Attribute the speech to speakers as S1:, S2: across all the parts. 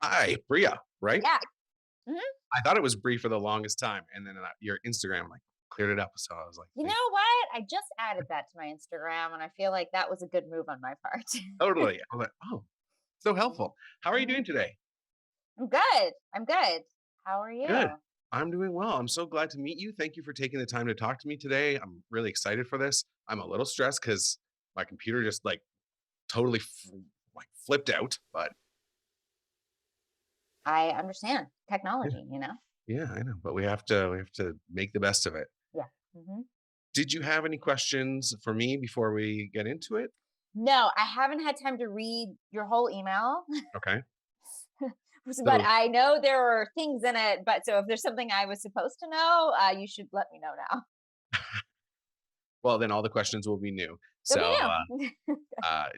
S1: Hi, Brea, right?
S2: Yeah. Mhm.
S1: I thought it was Bree for the longest time, and then your Instagram like cleared it up. So I was like,
S2: You
S1: thank
S2: know what? I just added that to my Instagram, and I feel like that was a good move on my part.
S1: totally. I was like, oh, so
S2: Mhm.
S1: helpful. How are you
S2: Mhm.
S1: doing today?
S2: I'm good. I'm good. How are
S1: Good.
S2: you?
S1: I'm doing well. I'm so glad to meet you. Thank you for taking the time to talk to me today. I'm really excited for this. I'm a little stressed because my computer just like totally like flipped out. But
S2: I understand
S1: yeah,
S2: technology, you know?
S1: yeah, I know. But we have to make the best of it.
S2: Yeah. hmm
S1: Did you have any questions for me before we get into it?
S2: No, I haven't had time to read your whole email,
S1: Okay.
S2: but
S1: So
S2: I know there are things in it. But so if there's something I was supposed to know, you should let me know now.
S1: well, then all the questions will be new.
S2: Let me
S1: So,
S2: know.
S1: uh,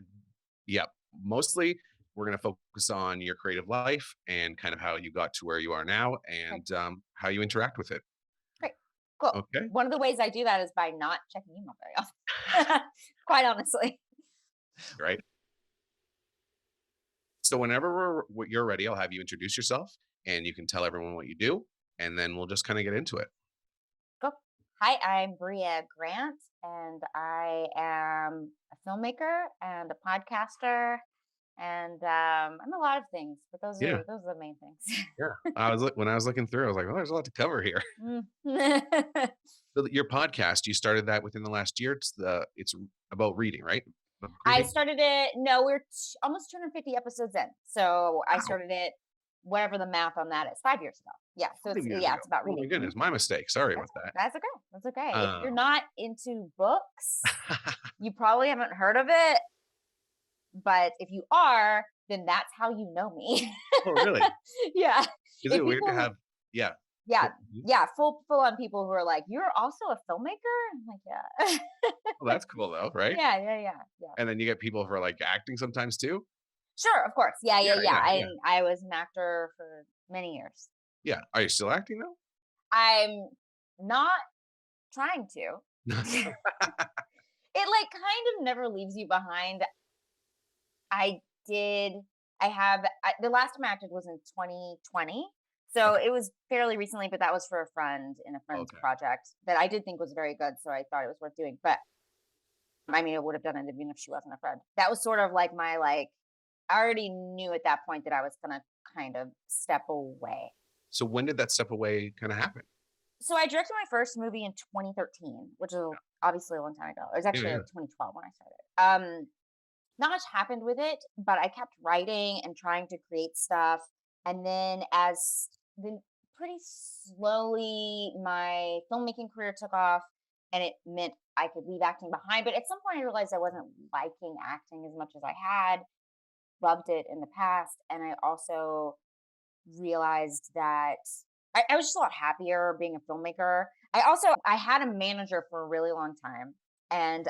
S1: yeah, mostly we're going to focus on your creative life and kind of how you got to where you are now
S2: Okay,
S1: and how you interact with it.
S2: great. Cool.
S1: Okay.
S2: One of the ways I do that is by not checking email very often. Quite honestly.
S1: Right. So, whenever you're ready, I'll have you introduce yourself and you can tell everyone what you do. And then we'll just kind of get into it.
S2: Cool. Hi, I'm Brea Grant, and I am a filmmaker and a podcaster, and I'm a lot of things. But those
S1: Yeah.
S2: are those are the main things.
S1: Yeah. When I was looking through, I was like, oh, there's a lot to cover here.
S2: Mm.
S1: So your podcast, you started that within the last year. It's about reading, right? Book
S2: I
S1: reading.
S2: started it. No, we're almost 250 episodes in, so I
S1: Wow.
S2: started it. Whatever the math on that is, 5 years ago. Yeah, so
S1: 5 years
S2: yeah,
S1: ago.
S2: it's about
S1: Oh my
S2: reading.
S1: goodness, my mistake. Sorry about
S2: That's
S1: that.
S2: that's okay. That's okay. If you're
S1: Um,
S2: not into books, you probably haven't heard of it. But if you are, then that's how you know me.
S1: oh, really?
S2: Yeah.
S1: Is
S2: If
S1: it weird to
S2: people
S1: have? Yeah.
S2: yeah,
S1: Go mhm.
S2: yeah, full on people who are like, "You're also a filmmaker?" I'm like, "Yeah."
S1: Well, that's cool though, right?
S2: Yeah, yeah, yeah, yeah.
S1: And then you get people who are like acting sometimes too.
S2: Sure, of course. Yeah,
S1: Yeah,
S2: yeah, yeah.
S1: yeah, yeah,
S2: I was an actor for many years.
S1: yeah. Are you still acting though?
S2: I'm not trying to. It, like, kind of never leaves you behind. I did the last time I acted was in 2020, so
S1: Okay,
S2: it was fairly recently, but that was for a friend in a friend's
S1: okay.
S2: project that I did think was very good, so I thought it was worth doing, but, I mean, I would have done it even if she wasn't a friend. That was sort of like my, like I already knew at that point that I was gonna kind of step away.
S1: So when did that step away kind of happen?
S2: So I directed my first movie in 2013, which is obviously a long time ago. It was
S1: Yeah,
S2: actually,
S1: yeah.
S2: like, 2012 when I started. Not much happened with it, but I kept writing and trying to create stuff. And then pretty slowly my filmmaking career took off and it meant I could leave acting behind. But at some point I realized I wasn't liking acting as much as I had, loved it in the past. And I also realized that I was just a lot happier being a filmmaker. I had a manager for a really long time and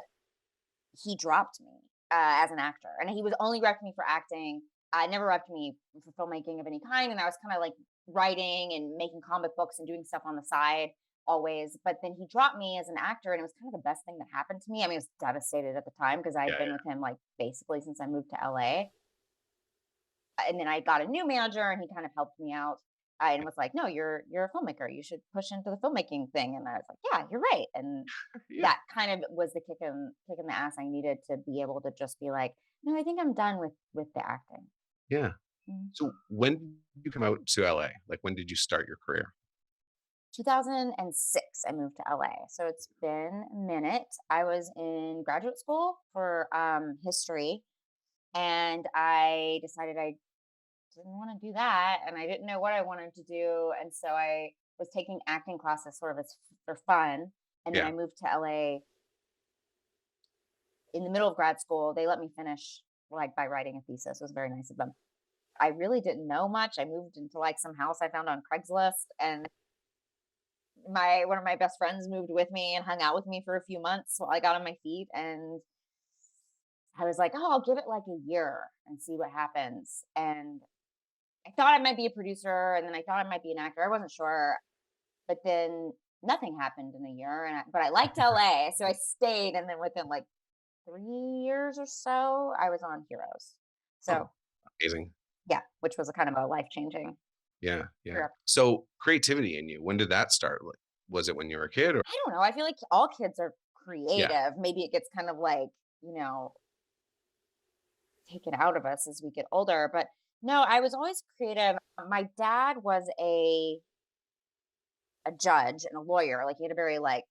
S2: he dropped me as an actor, and he was only repping me for acting. Never repped me for filmmaking of any kind. And I was kind of like writing and making comic books and doing stuff on the side always. But then he dropped me as an actor, and it was kind of the best thing that happened to me. I mean, I was devastated at the time because I
S1: Yeah,
S2: had been with him like basically since I moved to LA. And then I got a new manager, and he kind of helped me out. And was like, "No, you're a filmmaker. You should push into the filmmaking thing." And I was like, "Yeah, you're right." And
S1: yeah,
S2: that kind of was the kick in the ass I needed to be able to just be like, "No, I think I'm done with the acting."
S1: yeah.
S2: Mm.
S1: So when did you come out to LA? Like when did you start your career?
S2: 2006, I moved to LA. So it's been a minute. I was in graduate school for history, and I decided I didn't want to do that, and I didn't know what I wanted to do, and so I was taking acting classes sort of as for fun, and then
S1: Yeah.
S2: I moved to LA in the middle of grad school. They let me finish like by writing a thesis. It was very nice of them. I really didn't know much. I moved into like some house I found on Craigslist, and my one of my best friends moved with me and hung out with me for a few months while I got on my feet, and I was like, "Oh, I'll give it like a year and see what happens." And I thought I might be a producer, and then I thought I might be an actor. I wasn't sure, but then nothing happened in a year, but I liked LA, so I stayed. And then within like 3 years or so, I was on Heroes.
S1: Oh,
S2: So
S1: amazing.
S2: Yeah, which was a kind of a life-changing
S1: Yeah, yeah.
S2: trip.
S1: So, creativity in you, when did that start? Like, was it when you were a kid or
S2: I don't know, I feel like all kids are
S1: yeah,
S2: creative. Maybe it gets kind of like, you know, taken out of us as we get older, but no, I was always creative. My dad was a judge and a lawyer. Like he had a very like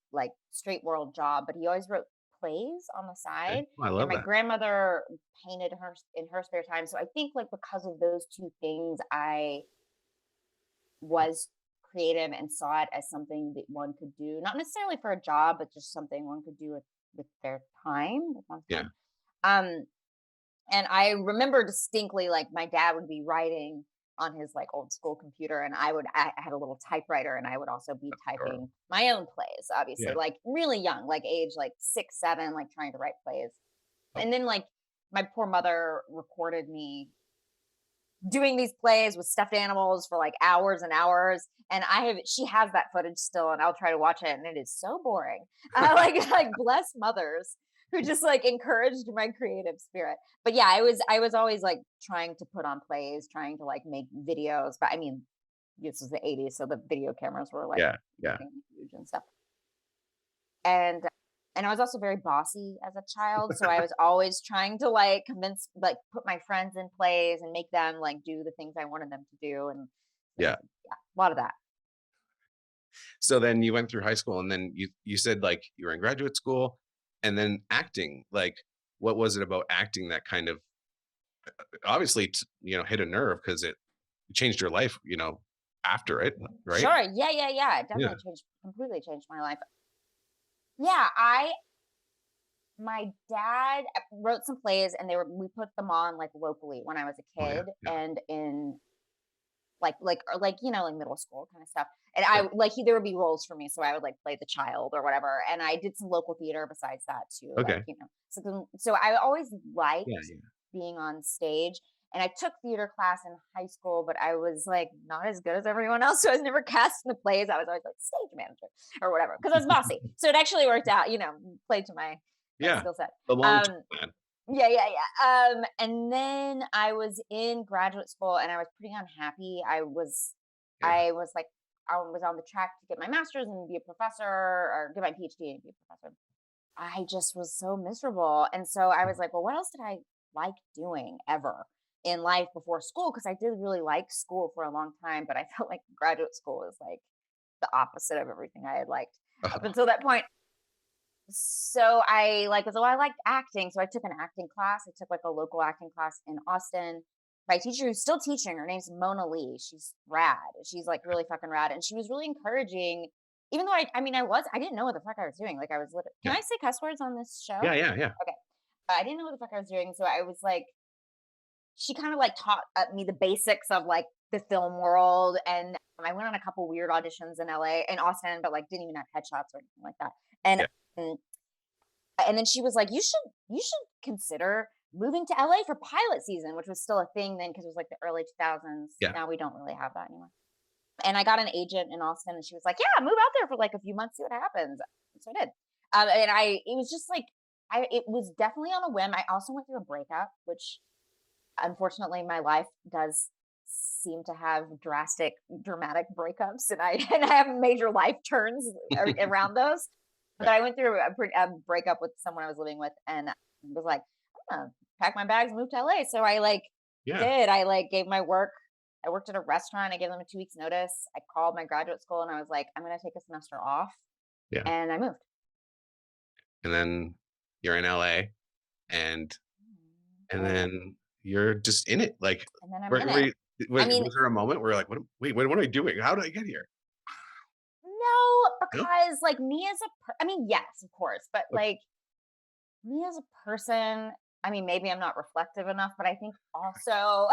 S2: straight world job, but he always wrote plays on the
S1: okay.
S2: side.
S1: Oh, I
S2: And
S1: love
S2: my
S1: that.
S2: grandmother painted her in her spare time. So I think like because of those two things, I was creative and saw it as something that one could do, not necessarily for a job, but just something one could do with their time, with one's
S1: Yeah,
S2: time. Um, and I remember distinctly, like, my dad would be writing on his, like, old school computer, and I had a little typewriter, and I would also be
S1: or
S2: typing my own plays, obviously,
S1: yeah.
S2: like, really young, like, age, like, 6, 7, like, trying to write plays.
S1: Oh,
S2: And then, like, my poor mother recorded me doing these plays with stuffed animals for, like, hours and hours, and she has that footage still, and I'll try to watch it, and it is so boring. Like, bless mothers who just, like, encouraged my creative spirit. But, yeah, I was always, like, trying to put on plays, trying to, like, make videos, but, I mean, this was the '80s, so the video cameras were, like,
S1: yeah, yeah.
S2: nothing huge and stuff. And and I was also very bossy as a child, so I was always trying to, like, convince like, put my friends in plays and make them, like, do the things I wanted them to do, and
S1: Yeah.
S2: yeah, a lot of that.
S1: So then you went through high school and then you said, like, you were in graduate school and then acting, like, what was it about acting that kind of obviously, hit a nerve because it changed your life, after it, right?
S2: Sure, yeah, yeah, yeah, it
S1: Yeah.
S2: definitely completely changed my life. Yeah, I my dad wrote some plays, and we put them on, like, locally when I was a
S1: Oh, yeah,
S2: kid
S1: yeah,
S2: and in like, like middle school kind of stuff. And
S1: yeah.
S2: I like there would be roles for me, so I would like play the child or whatever. And I did some local theater besides that too, like
S1: Okay.
S2: So I always liked
S1: Yeah, yeah.
S2: being on stage. And I took theater class in high school, but I was like not as good as everyone else, so I was never cast in the plays. I was always like stage manager or whatever because I was bossy. So it actually worked out, played to my
S1: Yeah.
S2: skill set.
S1: The long-term
S2: Um,
S1: plan.
S2: yeah, yeah, yeah. And then I was in graduate school and I was pretty unhappy.
S1: Yeah.
S2: I was like, I was on the track to get my master's and be a professor or get my PhD and be a professor. I just was so miserable. And so I was like, well, what else did I like doing ever in life before school? Because I did really like school for a long time, but I felt like graduate school was like the opposite of everything I had liked up
S1: Uh-huh.
S2: until that point. So I like was, oh, I liked acting. So I took an acting class. I took like a local acting class in Austin. My teacher who's still teaching, her name's Mona Lee. She's rad. She's like really fucking rad. And she was really encouraging, even though I mean, I didn't know what the fuck I was doing. Like I was, can
S1: Yeah.
S2: I say cuss words on this show?
S1: Yeah, yeah, yeah.
S2: Okay. I didn't know what the fuck I was doing. So I was like, she kind of like taught me the basics of like the film world. And I went on a couple weird auditions in LA, in Austin, but like didn't even have headshots or anything like that. And
S1: Yeah.
S2: um, and then she was like, you should consider moving to LA for pilot season," which was still a thing then because it was like the early 2000s.
S1: Yeah.
S2: Now we don't really have that anymore. And I got an agent in Austin, and she was like, "Yeah, move out there for like a few months, see what happens." So I did. It was just like, it was definitely on a whim. I also went through a breakup, which unfortunately my life does seem to have dramatic breakups, and I and I have major life turns around those. But
S1: Yeah.
S2: I went through a breakup with someone I was living with, and was like, I'm gonna pack my bags and move to LA. So I like
S1: Yeah.
S2: did. I like gave my work. I worked at a restaurant. I gave them a 2 weeks notice. I called my graduate school and I was like, I'm gonna take a semester off,
S1: Yeah.
S2: and I moved.
S1: And then you're in LA and and
S2: And
S1: then you're just in it. Like,
S2: and then I'm
S1: were
S2: in
S1: were
S2: it.
S1: you
S2: I
S1: was
S2: mean,
S1: was there a moment where you're like, what am I doing? How did I get here?"
S2: no,
S1: No?
S2: because like me as I mean, yes, of course, but
S1: Okay.
S2: like me as a person, I mean, maybe I'm not reflective enough, but I think also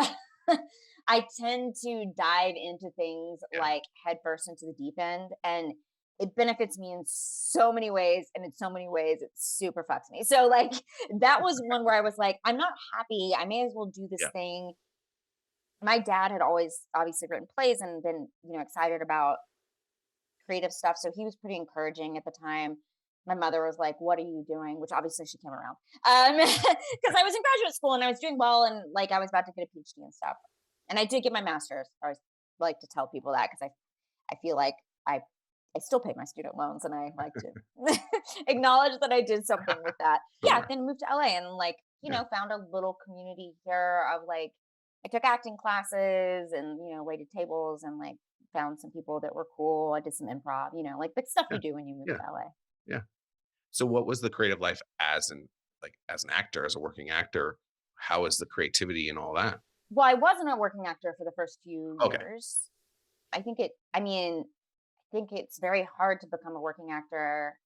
S2: I tend to dive into things
S1: Yeah.
S2: like headfirst into the deep end, and it benefits me in so many ways, and in so many ways it super fucks me. So like that was one where I was like, I'm not happy. I may as well do this
S1: Yeah.
S2: thing. My dad had always obviously written plays and been, excited about creative stuff. So he was pretty encouraging at the time. My mother was like, "What are you doing?" Which obviously she came around because I was in graduate school and I was doing well and like I was about to get a PhD and stuff. And I did get my master's. I always like to tell people that because I feel like I I still pay my student loans, and I like to acknowledge that I did something with that. Yeah,
S1: Sure.
S2: then moved to LA and like,
S1: Yeah.
S2: found a little community here of like I took acting classes and, waited tables and like found some people that were cool. I did some improv, like the stuff
S1: Yeah.
S2: you do when you move
S1: Yeah.
S2: to LA.
S1: Yeah. So what was the creative life as an actor, as a working actor? How is the creativity and all that?
S2: Well, I wasn't a working actor for the first few
S1: Okay.
S2: years. I mean, I think it's very hard to become a working actor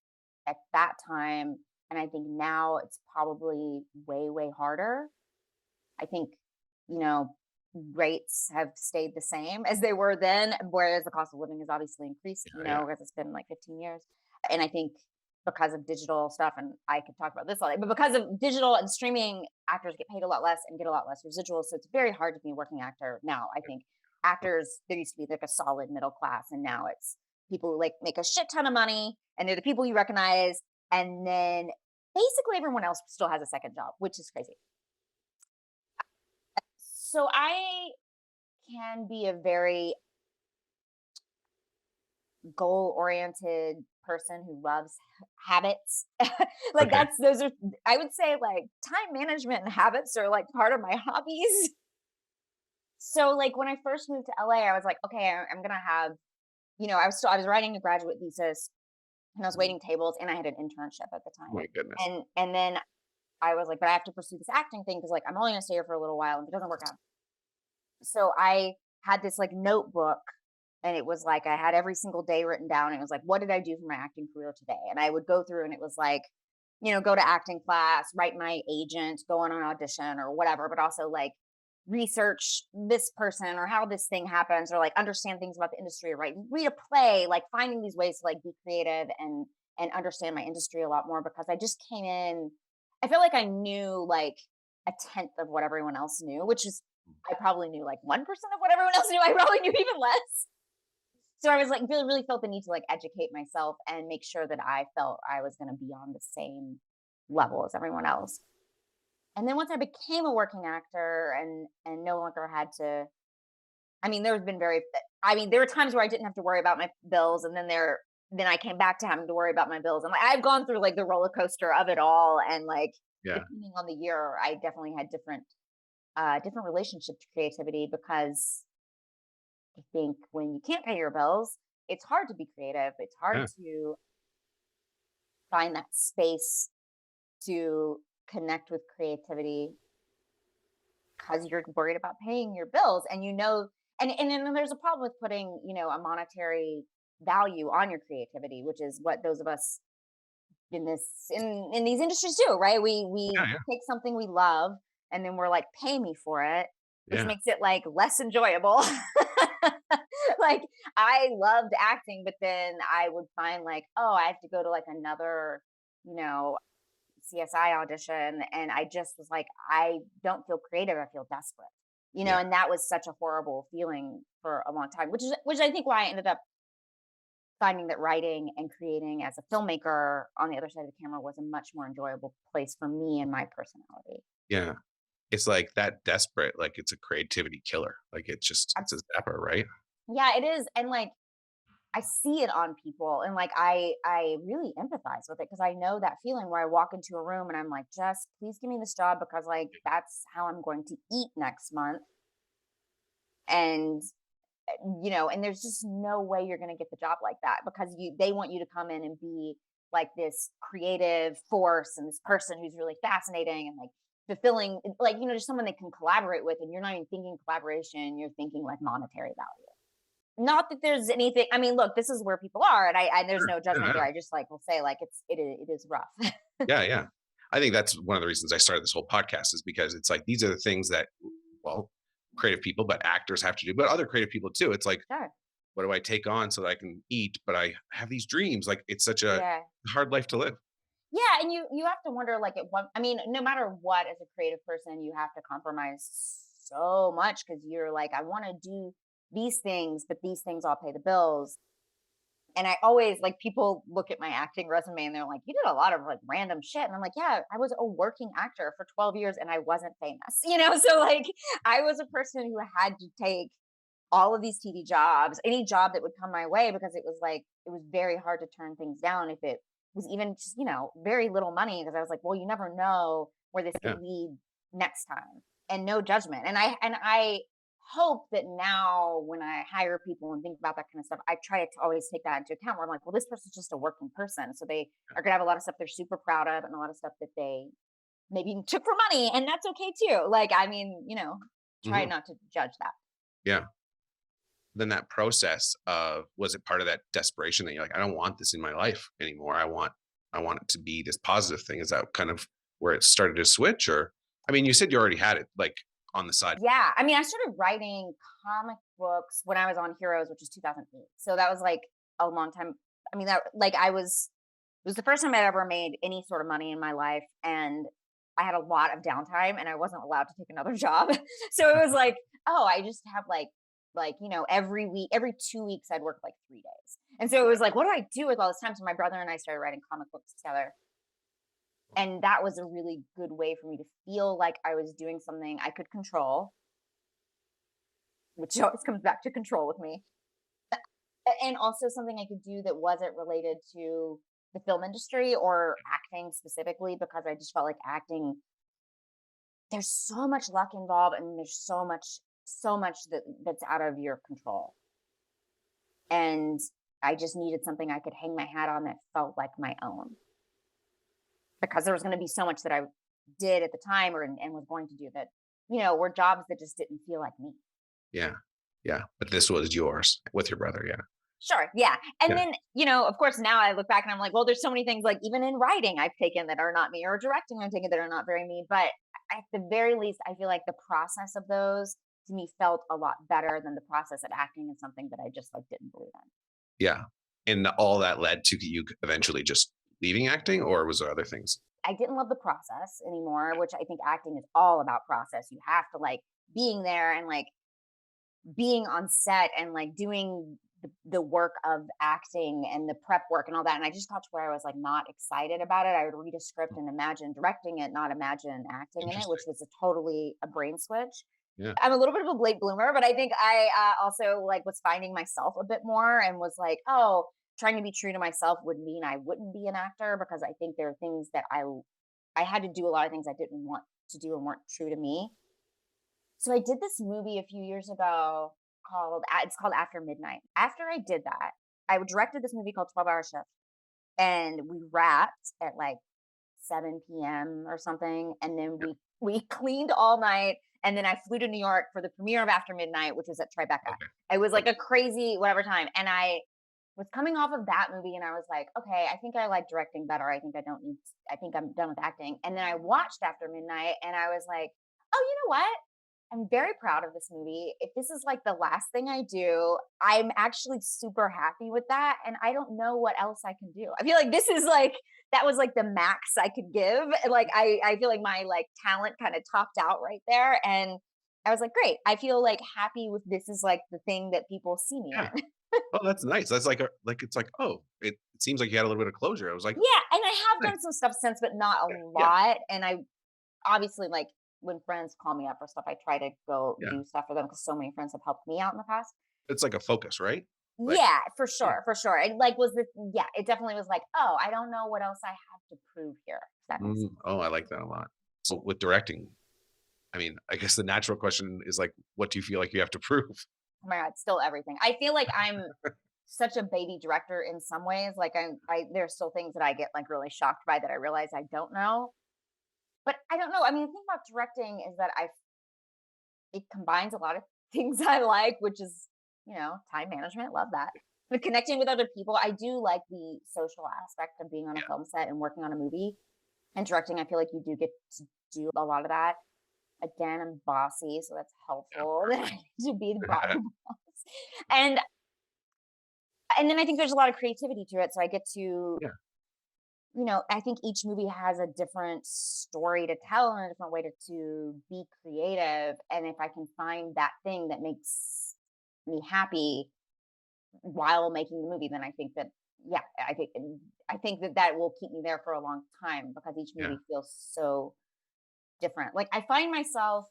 S2: at that time. And I think now it's probably way, way harder. I think, you know, rates have stayed the same as they were then, whereas the cost of living has obviously increased,
S1: Yeah, yeah.
S2: because it's been like 15 years. And I think because of digital stuff, and I could talk about this all day, but because of digital and streaming, actors get paid a lot less and get a lot less residuals. So it's very hard to be a working actor now. I think actors, there used to be like a solid middle class, and now it's people who like make a shit ton of money and they're the people you recognize. And then basically everyone else still has a second job, which is crazy. So I can be a very goal oriented person who loves habits. Like
S1: Okay.
S2: those are, I would say, like time management and habits are like part of my hobbies. So like when I first moved to LA, I was like, okay, I'm gonna have, I was writing a graduate thesis and I was
S1: Mhm.
S2: waiting tables and I had an internship at the
S1: Oh my
S2: time.
S1: goodness.
S2: And then I was like, but I have to pursue this acting thing because like I'm only gonna stay here for a little while and if it doesn't work out. So I had this like notebook and it was like I had every single day written down. And it was like, what did I do for my acting career today? And I would go through and it was like, go to acting class, write my agent, go on an audition or whatever, but also like research this person or how this thing happens or like understand things about the industry, right? Read a play, like finding these ways to like be creative and understand my industry a lot more because I just came in, I feel like I knew like a tenth of what everyone else knew, which is I probably knew like 1% of what everyone else knew. I probably knew even less. So I was like really, really felt the need to like educate myself and make sure that I felt I was going to be on the same level as everyone else. And then once I became a working actor and no longer had to, I mean, there's been very, I mean, there were times where I didn't have to worry about my bills, and then I came back to having to worry about my bills. And like I've gone through like the roller coaster of it all, and like
S1: Yeah.
S2: depending on the year, I definitely had different relationship to creativity because I think when you can't pay your bills, it's hard to be creative. It's hard
S1: Yeah.
S2: to find that space to connect with creativity because you're worried about paying your bills and and then there's a problem with putting, a monetary value on your creativity, which is what those of us in these industries do, right? We
S1: Yeah. Yeah.
S2: take something we love and then we're like, pay me for it, which
S1: Yeah.
S2: makes it like less enjoyable. Like I loved acting, but then I would find like, oh, I have to go to like another, you know, CSI audition. And I just was like, I don't feel creative. I feel desperate,
S1: Yeah.
S2: and that was such a horrible feeling for a long time, which I think why I ended up finding that writing and creating as a filmmaker on the other side of the camera was a much more enjoyable place for me and my personality.
S1: Yeah. It's like that desperate, like it's a creativity killer. Like it's a zapper, right?
S2: Yeah, it is. And like I see it on people and like I really empathize with it because I know that feeling where I walk into a room and I'm like, just please give me this job because like that's how I'm going to eat next month. And and there's just no way you're going to get the job like that because they want you to come in and be like this creative force and this person who's really fascinating and like fulfilling, like just someone they can collaborate with, and you're not even thinking collaboration, you're thinking like monetary value. Not that there's anything, I mean, look, this is where people are, and there's
S1: Sure.
S2: no
S1: Yeah.
S2: judgment
S1: Yeah.
S2: there. I just like will say like it is rough.
S1: Yeah. Yeah. I think that's one of the reasons I started this whole podcast is because it's like these are the things that, well, creative people, but actors have to do, but other creative people too. It's like,
S2: Sure.
S1: what do I take on so that I can eat? But I have these dreams. Like it's such a
S2: Yeah.
S1: hard life to live.
S2: Yeah, and you have to wonder like at what, I mean, no matter what, as a creative person, you have to compromise so much because you're like, I want to do these things, but these things all pay the bills. And I always like people look at my acting resume and they're like, you did a lot of like random shit. And I'm like, yeah, I was a working actor for 12 years and I wasn't famous, you know? So like I was a person who had to take all of these TV jobs, any job that would come my way, because it was like, it was very hard to turn things down if it was even just, very little money. Cause I was like, well, you never know where this could
S1: Yeah.
S2: lead next time, and no judgment. And I hope that now when I hire people and think about that kind of stuff, I try to always take that into account where I'm like, well, this person's just a working person. So they are gonna have a lot of stuff they're super proud of and a lot of stuff that they maybe took for money, and that's okay too. Like, I mean, try
S1: Hmm.
S2: not to judge that.
S1: Yeah. Then that process of, was it part of that desperation that you're like, I don't want this in my life anymore. I want it to be this positive thing. Is that kind of where it started to switch? Or I mean, you said you already had it like on the side.
S2: Yeah, I mean, I started writing comic books when I was on Heroes, which is 2008. So that was like a long time. I mean, that like I was it was the first time I'd ever made any sort of money in my life, and I had a lot of downtime, and I wasn't allowed to take another job. So it was like, oh, I just have every week, every 2 weeks, I'd work like 3 days, and so it was like, what do I do with all this time? So my brother and I started writing comic books together, and that was a really good way for me to feel like I was doing something I could control, which always comes back to control with me. And also something I could do that wasn't related to the film industry or acting specifically, because I just felt like acting, there's so much luck involved, and there's so much that's out of your control. And I just needed something I could hang my hat on that felt like my own, because there was going to be so much that I did at the time and was going to do that, were jobs that just didn't feel like me.
S1: Yeah. Yeah. But this was yours with your brother. Yeah.
S2: Sure, yeah, and
S1: Yeah.
S2: then, of course, now I look back and I'm like, well, there's so many things, like, even in writing I've taken that are not me, or directing I've taken that are not very me, but at the very least, I feel like the process of those, to me, felt a lot better than the process of acting in something that I just, like, didn't believe in.
S1: Yeah. And all that led to you eventually just leaving acting, or was there other things?
S2: I didn't love the process anymore, which I think acting is all about process. You have to, like, being there and, like, being on set and like doing the work of acting and the prep work and all that. And I just got to where I was like not excited about it. I would read a script and imagine directing it, not imagine acting in it, which
S1: Interesting.
S2: was a totally a brain switch.
S1: Yeah.
S2: I'm a little bit of a late bloomer, but I think I also like was finding myself a bit more and was like, oh, trying to be true to myself would mean I wouldn't be an actor, because I think there are things that I had to do a lot of things I didn't want to do and weren't true to me. So I did this movie a few years ago it's called After Midnight. After I did that, I directed this movie called 12 Hour Shift, and we wrapped at like 7 p.m. or something, and then
S1: Yeah.
S2: we cleaned all night, and then I flew to New York for the premiere of After Midnight, which was at Tribeca.
S1: Okay.
S2: It was like
S1: Okay.
S2: a crazy whatever time, and I was coming off of that movie, and I was like, okay, I think I like directing better. I think I don't need. I think I'm done with acting. And then I watched After Midnight, and I was like, oh, you know what? I'm very proud of this movie. If this is like the last thing I do, I'm actually super happy with that. And I don't know what else I can do. I feel like this is like, that was like the max I could give. And like, I feel like my like talent kind of topped out right there. And I was like, great. I feel like happy with this is like the thing that people see me
S1: Yeah.
S2: in.
S1: Oh, that's nice. That's like it's like, oh, it seems like you had a little bit of closure. I was like,
S2: Yeah. And I have
S1: nice.
S2: done some stuff since, but not a
S1: Yeah.
S2: lot. And I obviously like when friends call me up for stuff, I try to go
S1: Yeah.
S2: do stuff for them because so many friends have helped me out in the past.
S1: It's like a focus, right? Like,
S2: Yeah, for
S1: yeah.
S2: sure, for sure. It, like, was the yeah, it definitely was like, "Oh, I don't know what else I have to prove here," if that makes sense.
S1: Oh, I like that a lot. So with directing, I mean, I guess the natural question is like, what do you feel like you have to prove?
S2: Oh my god, still everything. I feel like I'm such a baby director in some ways, like, I there's still things that I get, like, really shocked by that I realize I don't know, but I don't know. I mean, the thing about directing is that it combines a lot of things I like, which is, time management, love that. But connecting with other people, I do like the social aspect of being on a
S1: Yeah.
S2: film set and working on a movie. And directing, I feel like you do get to do a lot of that. Again, I'm bossy, so that's
S1: Yeah.
S2: helpful that I get to be the boss. And and then I think there's a lot of creativity to it. So I get to,
S1: Yeah.
S2: I think each movie has a different story to tell and a different way to be creative. And if I can find that thing that makes me happy, while making the movie, then I think that, yeah, I think that that will keep me there for a long time because each
S1: Yeah.
S2: movie feels so different. Like I find myself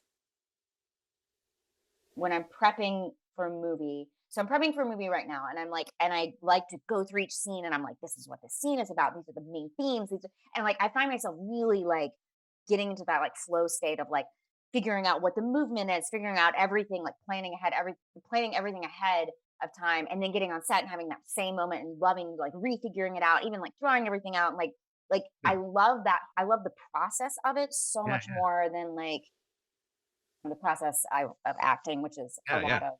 S2: when I'm prepping for a movie. So I'm prepping for a movie right now, and I'm like, and I like to go through each scene, and I'm like, this is what the scene is about. These are the main themes. And like, I find myself really like getting into that like flow state of like figuring out what the movement is, figuring out everything, like planning everything ahead of time, and then getting on set and having that same moment and loving like refiguring it out, even like drawing everything out, and like
S1: Yeah.
S2: I love that. I love the process of it so
S1: Yeah.
S2: much more than like the process of acting, which is a
S1: Yeah. Yeah.
S2: lot of.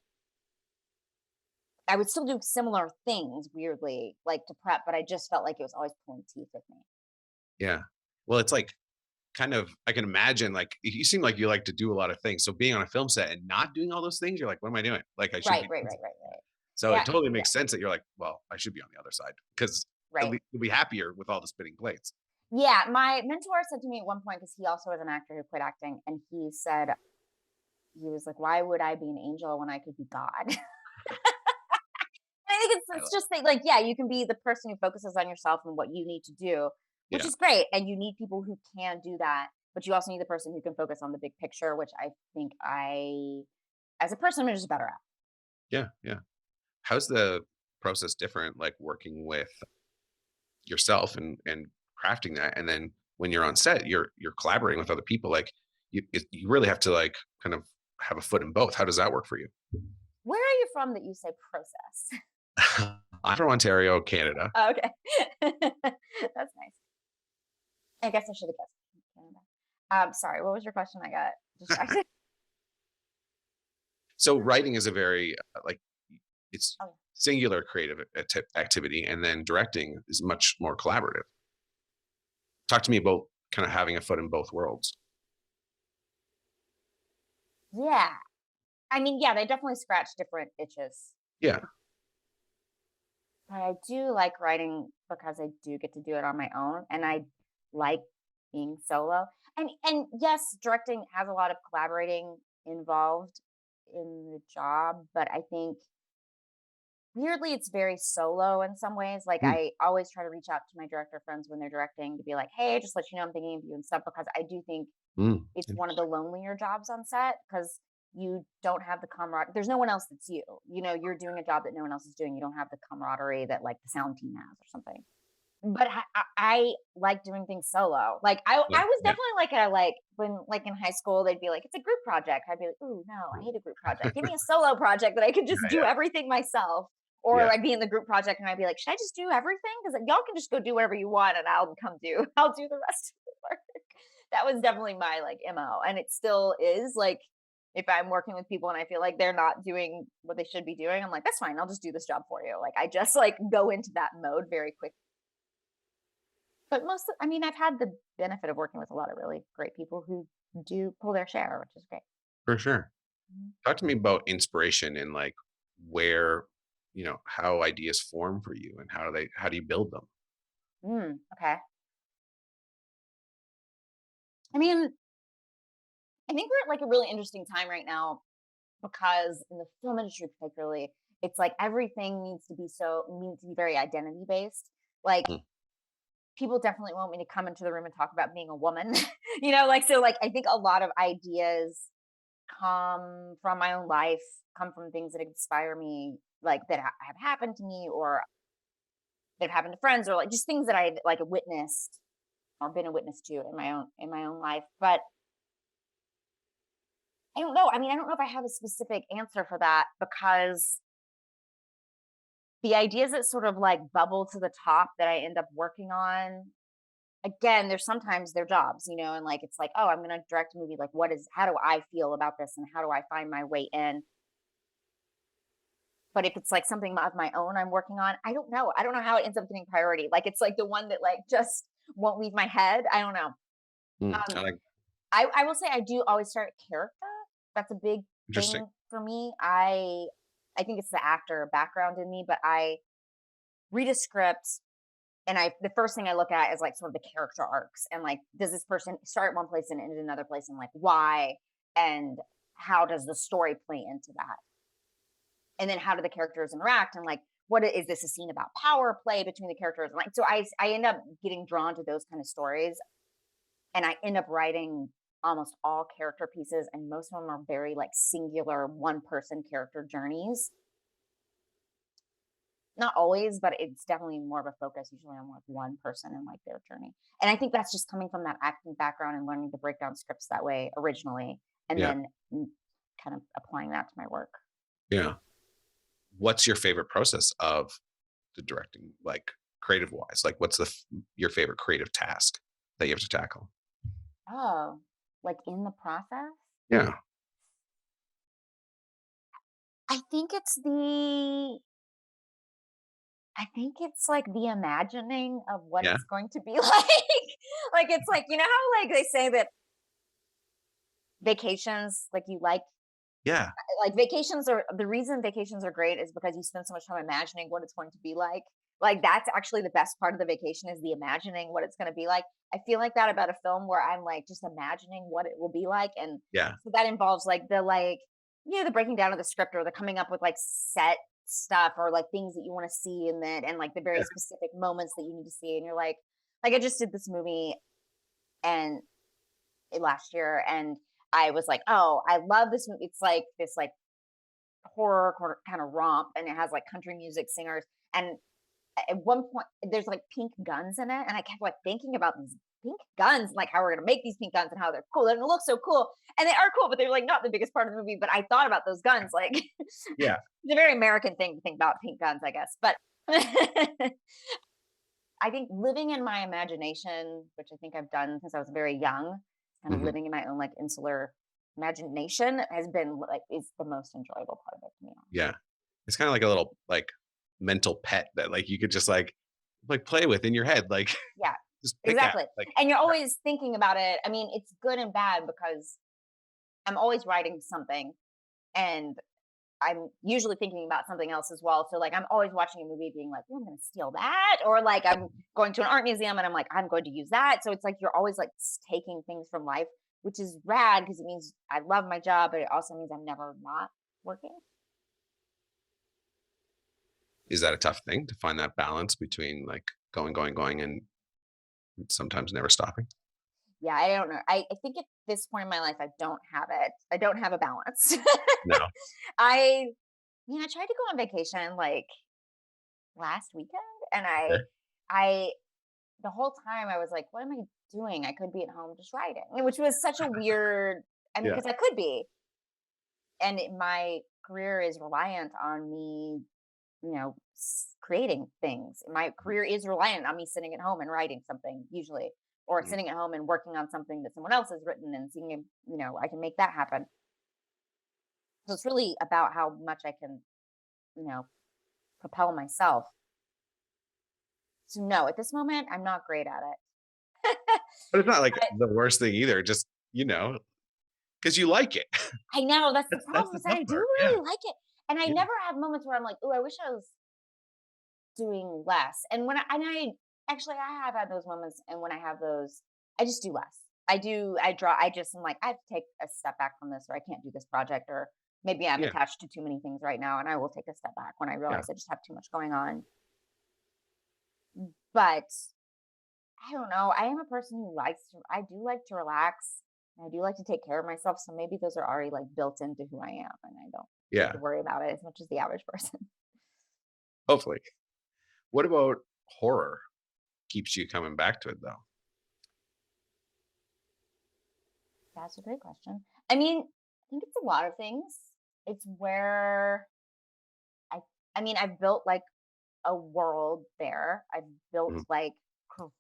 S2: I would still do similar things weirdly, like to prep, but I just felt like it was always pulling teeth with me.
S1: Yeah. Well, it's like kind of I can imagine like you seem like you like to do a lot of things. So being on a film set and not doing all those things, you're like, what am I doing? Like I should
S2: Right,
S1: be.
S2: right, right, right, right.
S1: So
S2: Yeah,
S1: it totally
S2: yeah,
S1: makes sense that you're like, well, I should be on the other side because at
S2: right.
S1: least you'll be happier with all the spinning plates.
S2: Yeah, my mentor said to me at one point because he also was an actor who quit acting, and he said he was like, "Why would I be an angel when I could be God?" I think
S1: I
S2: it's
S1: like,
S2: just that, like, yeah, you can be the person who focuses on yourself and what you need to do, which
S1: yeah.
S2: is great, and you need people who can do that, but you also need the person who can focus on the big picture, which I think as a person, I'm just better at.
S1: Yeah. Yeah. How's the process different, like working with yourself and crafting that, and then when you're on set, you're collaborating with other people. Like you really have to like kind of have a foot in both. How does that work for you?
S2: Where are you from that you say process?
S1: I'm from Ontario, Canada.
S2: Oh, okay. That's nice. I guess I should have guessed Canada. Sorry, what was your question? I got distracted.
S1: So writing is a very like it's
S2: Oh,
S1: singular creative activity, and then directing is much more collaborative. Talk to me about kind of having a foot in both worlds.
S2: yeah. I mean, yeah, they definitely scratch different itches.
S1: Yeah.
S2: But I do like writing because I do get to do it on my own, and I like being solo. And yes, directing has a lot of collaborating involved in the job, but I think weirdly it's very solo in some ways. Like
S1: Mm,
S2: I always try to reach out to my director friends when they're directing to be like, "Hey, just let you know I'm thinking of you and stuff," because I do think
S1: mm,
S2: it's one of the lonelier jobs on set because you don't have the camaraderie. There's no one else that's you. You know, you're doing a job that no one else is doing. You don't have the camaraderie that like the sound team has or something. But I like doing things solo. Like
S1: yeah.
S2: I was
S1: Yeah.
S2: definitely like a like when like in high school they'd be like it's a group project. I'd be like, ooh no, I hate a group project. Give me a solo project that I could just do
S1: Yeah.
S2: everything myself. Or
S1: Yeah.
S2: I'd be in the group project and I'd be like, should I just do everything? Because y'all can just go do whatever you want and I'll come do. I'll do the rest of the work. That was definitely my like MO, and it still is. Like if I'm working with people and I feel like they're not doing what they should be doing, I'm like, that's fine. I'll just do this job for you. Like I just like go into that mode very quick. But I mean, I've had the benefit of working with a lot of really great people who do pull their share, which is great.
S1: For sure.
S2: Mhm.
S1: Talk to me about inspiration and like where, how ideas form for you and how do you build them?
S2: Okay. I mean, I think we're at like a really interesting time right now because in the film industry, particularly, it's like everything needs to be very identity based. Like
S1: Mm,
S2: people definitely want me to come into the room and talk about being a woman, like so. Like I think a lot of ideas come from my own life, come from things that inspire me, like that have happened to me or that have happened to friends or like just things that I like witnessed or been a witness to in my own life. But I don't know. I mean, I don't know if I have a specific answer for that because the ideas that sort of like bubble to the top that I end up working on, again, there's sometimes they're jobs, and like it's like, oh, I'm gonna direct a movie. Like, how do I feel about this and how do I find my way in? But if it's like something of my own I'm working on, I don't know. I don't know how it ends up getting priority. Like it's like the one that like just won't leave my head. I don't know.
S1: I
S2: Um,
S1: like
S2: I will say I do always start at character. That's a big
S1: interesting.
S2: thing for me. I think it's the actor background in me, but I read a script and the first thing I look at is like sort of the character arcs and like does this person start at one place and end at another place and like why and how does the story play into that? And then how do the characters interact and like is this a scene about power play between the characters? And like, so I end up getting drawn to those kind of stories, and I end up writing almost all character pieces, and most of them are very like singular one person character journeys. Not always, but it's definitely more of a focus usually on like one person and like their journey. And I think that's just coming from that acting background and learning to break down scripts that way originally, and
S1: Yeah.
S2: then kind of applying that to my work.
S1: Yeah. What's your favorite process of the directing, like creative wise? Like, what's your favorite creative task that you have to tackle?
S2: Oh, like in the process?
S1: Yeah.
S2: I think it's the I think it's like the imagining of what
S1: Yeah.
S2: it's going to be like. Like it's like, you know how like they say that vacations,
S1: Yeah.
S2: like vacations are the reason vacations are great is because you spend so much time imagining what it's going to be like. Like that's actually the best part of the vacation is the imagining what it's going to be like. I feel like that about a film where I'm like just imagining what it will be like, and
S1: Yeah.
S2: so that involves like the breaking down of the script or the coming up with like set stuff or like things that you want to see in it and like the very
S1: Yeah.
S2: specific moments that you need to see, and you're like I just did this movie and last year, and I was like, "Oh, I love this movie." It's like this like horror kind of romp, and it has like country music singers, and at one point there's like pink guns in it, and I kept like thinking about these pink guns and like how we're gonna make these pink guns and how they're cool. They're gonna look so cool, and they are cool, but they're like not the biggest part of the movie. But I thought about those guns, like
S1: Yeah.
S2: it's a very American thing to think about pink guns, I guess. But I think living in my imagination, which I think I've done since I was very young, kind of
S1: Mhm.
S2: living in my own like insular imagination has been like is the most enjoyable part of it to me.
S1: Yeah. It's kind of like a little like mental pet that like you could just like play with in your head, like
S2: Yeah,
S1: just pick at.
S2: exactly.
S1: Like,
S2: And you're always thinking about it. I mean, it's good and bad because I'm always writing something and I'm usually thinking about something else as well. So like I'm always watching a movie being like, "Ooh, I'm gonna steal that. Or like I'm going to an art museum and I'm like, I'm going to use that. So it's like you're always like taking things from life, which is rad because it means I love my job, but it also means I'm never not working.
S1: is that a tough thing to find that balance between like going, going, going and sometimes never stopping?
S2: Yeah, I don't know. I think at this point in my life, I don't have it. I don't have a balance.
S1: No.
S2: I I tried to go on vacation like last weekend, and
S1: Okay.
S2: I the whole time I was like, "What am I doing? I could be at home just writing," which was such a weird. I mean,
S1: Yeah.
S2: because I could be, and my career is reliant on me, creating things. My career is reliant on me sitting at home and writing something usually, or
S1: Mhm.
S2: sitting at home and working on something that someone else has written and seeing, I can make that happen. So it's really about how much I can, you know, propel myself. So no, at this moment, I'm not great at it.
S1: But it's not like
S2: But
S1: the worst thing either. Just, because you like it.
S2: I know that's the
S1: That's
S2: problem
S1: the
S2: is that
S1: tough
S2: I do
S1: part. Yeah.
S2: really like it. And I
S1: Yeah.
S2: never have moments where I'm like, oh, I wish I was doing less. And I have had those moments. And when I have those, I just do less. I just am like, I have to take a step back from this, or I can't do this project, or maybe I'm
S1: Yeah.
S2: attached to too many things right now. And I will take a step back when I
S1: Yeah.
S2: realize I just have too much going on. But I don't know. I am a person I do like to relax. And I do like to take care of myself. So maybe those are already like built into who I am. And I don't need
S1: Yeah.
S2: to worry about it as much as the average person.
S1: Hopefully. What about horror? Keeps you coming back to it though?
S2: That's a great question. I mean, I think it's a lot of things. It's where I, I mean, I've built like a world there. I've built
S1: Mhm.
S2: like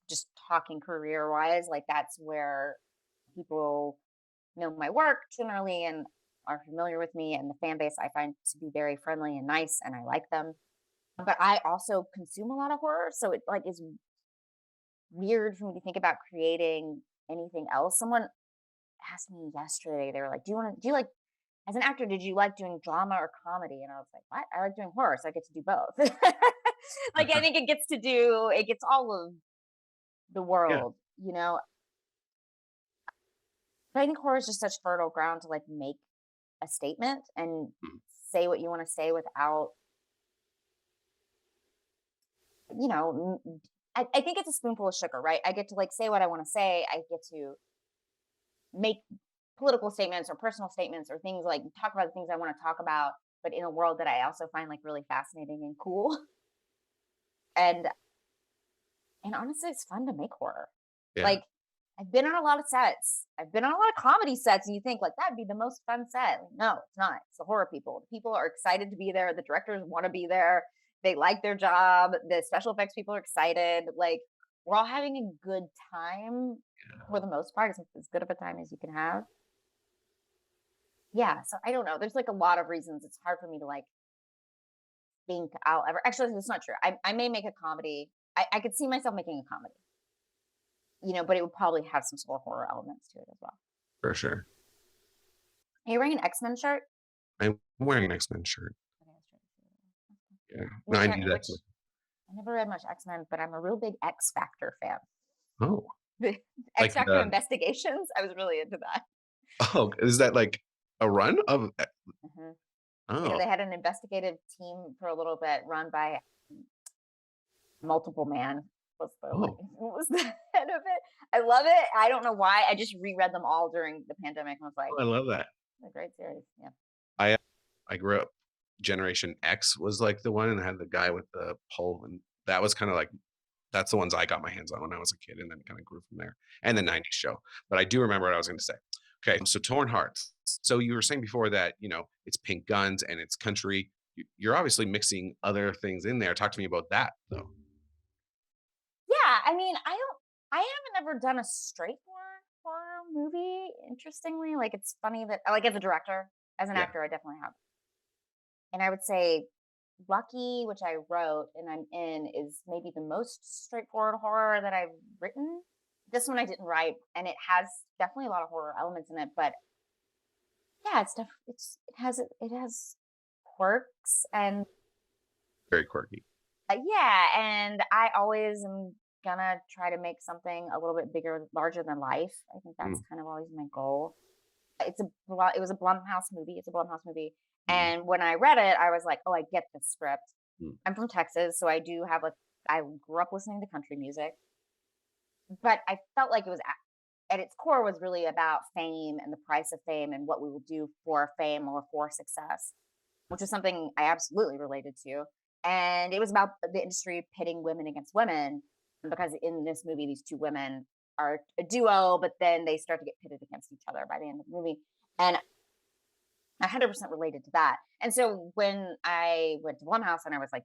S2: just talking career wise, like that's where people know my work generally and are familiar with me, and the fan base I find to be very friendly and nice, and I like them. But I also consume a lot of horror, so it like is weird for me to think about creating anything else. Someone asked me yesterday, they were like, do you like, as an actor, did you like doing drama or comedy? And I was like, what? I like doing horror, so I get to do both. Like, I think it gets all of the
S1: Yeah.
S2: world, you know? But I think horror is just such fertile ground to like make a statement and
S1: Mhm.
S2: say what you want to say without you know, I think it's a spoonful of sugar, right? I get to like say what I want to say. I get to make political statements or personal statements or things like talk about the things I want to talk about, but in a world that I also find like really fascinating and cool. And honestly, it's fun to make horror.
S1: Yeah.
S2: Like, I've been on a lot of sets. I've been on a lot of comedy sets, and you think like that'd be the most fun set. Like, no, it's not. It's the horror people. The people are excited to be there. The directors want to be there. They like their job. The special effects people are excited. Like, we're all having a good time for the most part. It's as good of a time as you can have. Yeah. So I don't know. There's like a lot of reasons. It's hard for me to like think I'll ever. Actually, that's not true. I may make a comedy. I could see myself making a comedy, but it would probably have some sort of horror elements to it as well.
S1: For sure.
S2: Are you wearing an X-Men shirt?
S1: I'm wearing an X-Men shirt.
S2: Okay, let's try to see.
S1: Yeah. No,
S2: Which
S1: I
S2: are
S1: knew that
S2: which
S1: too.
S2: I never read much X-Men, but I'm a real big X Factor fan.
S1: Oh,
S2: The X
S1: like
S2: Factor
S1: the
S2: Investigations, I was really into that.
S1: oh, is that like a run of
S2: Mhm. Yeah,
S1: oh,
S2: they had an investigative team for a little bit run by Multiple Man
S1: oh,
S2: was the head of it. I love it. I don't know why. I just reread them all during the pandemic and was like,
S1: oh, I love that.
S2: "What a great series." Yeah.
S1: I I grew up Generation X was like the one and had the guy with the pole, and that was kinda like that's the ones I got my hands on when I was a kid and then kinda grew from there, and the '90s show. But I do remember what I was gonna say. Okay, so Torn Hearts. So you were saying before that, it's Pink Guns and it's country. You're obviously mixing other things in there. Talk to me about that, though.
S2: Yeah, I mean, I haven't ever done a straight horror movie, interestingly. Like, it's funny that like, as a director, as an
S1: Yeah.
S2: actor, I definitely have. And I would say Lucky, which I wrote and I'm in, is maybe the most straightforward horror that I've written. This one I didn't write, and it has definitely a lot of horror elements in it, but yeah, it has quirks and
S1: Very quirky.
S2: yeah, and I always am gonna try to make something a little bit bigger, larger than life. I think that's
S1: Mm,
S2: kind of always my goal. It was a Blumhouse movie. It's a Blumhouse movie,
S1: mhm,
S2: and when I read it, I was like, "Oh, I get this script."
S1: mm.
S2: I'm from Texas, so I do have like I grew up listening to country music, but I felt like it was at its core was really about fame and the price of fame and what we will do for fame or for success, which is something I absolutely related to. And it was about the industry pitting women against women because in this movie, these two women are a duo, but then they start to get pitted against each other by the end of the movie. And I 100% related to that. And so when I went to Blumhouse and I was like,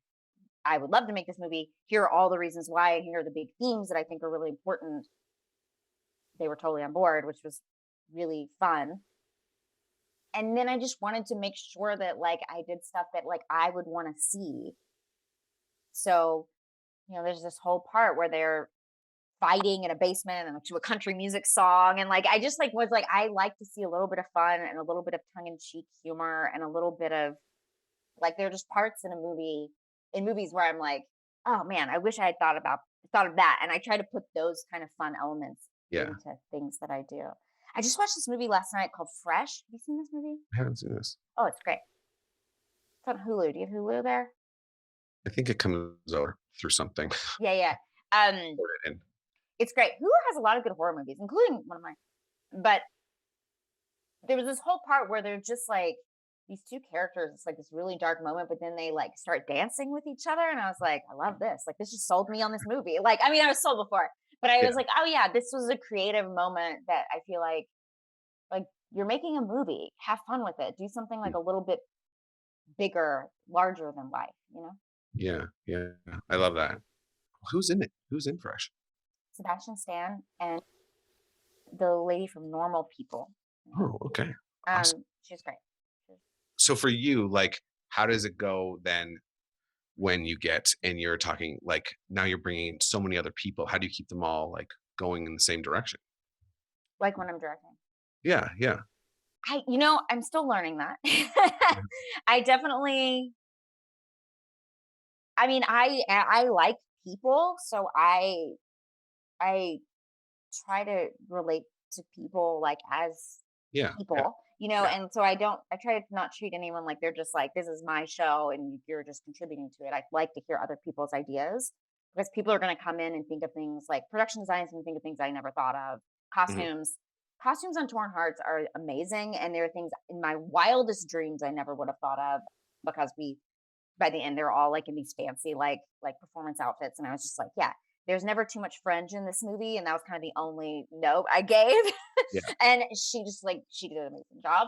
S2: I would love to make this movie. Here are all the reasons why, and here are the big themes that I think are really important. They were totally on board, which was really fun. And then I just wanted to make sure that like I did stuff that like I would want to see. So, there's this whole part where they're fighting in a basement and to a country music song. And like I just like was like I like to see a little bit of fun and a little bit of tongue-in-cheek humor and a little bit of like there are just parts in movies where I'm like, oh man, I wish I had thought of that. And I try to put those kind of fun elements
S1: Yeah.
S2: into things that I do. I just watched this movie last night called Fresh. Have you seen this movie?
S1: I haven't seen this.
S2: Oh, it's great. It's on Hulu. Do you have Hulu there?
S1: I think it comes over through something.
S2: Yeah, yeah. Um,
S1: And
S2: it's great. Hulu has a lot of good horror movies, including one of mine. But there was this whole part where they're just like these two characters. It's like this really dark moment, but then they like start dancing with each other, and I was like, I love this. Like this just sold me on this movie. Like, I mean, I was sold before, but I
S1: yeah,
S2: was like, oh yeah, this was a creative moment that I feel like you're making a movie. Have fun with it. Do something like
S1: mm,
S2: a little bit bigger, larger than life.
S1: yeah, yeah. I love that. Who's in it? Who's in Fresh?
S2: Sebastian Stan and the lady from Normal People.
S1: Oh, okay. Awesome.
S2: She's great.
S1: So for you, like, how does it go then when you get and you're talking like now you're bringing in so many other people? How do you keep them all like going in the same direction?
S2: Like when I'm directing.
S1: Yeah, yeah.
S2: I'm still learning that.
S1: Yeah.
S2: I definitely I mean, I like people, so I try to relate to people like as
S1: Yeah, yeah,
S2: people,
S1: yeah.
S2: and so I try to not treat anyone like they're just like this is my show and you're just contributing to it. I like to hear other people's ideas. because people are going to come in and think of things like production designs and think of things I never thought of.
S1: Mhm.
S2: Costumes on Torn Hearts are amazing, and there are things in my wildest dreams I never would have thought of, because we by the end they're all like in these fancy like performance outfits, and I was just like, yeah, there's never too much fringe in this movie, and that was kind of the only note I gave.
S1: Yeah.
S2: And she did an amazing job.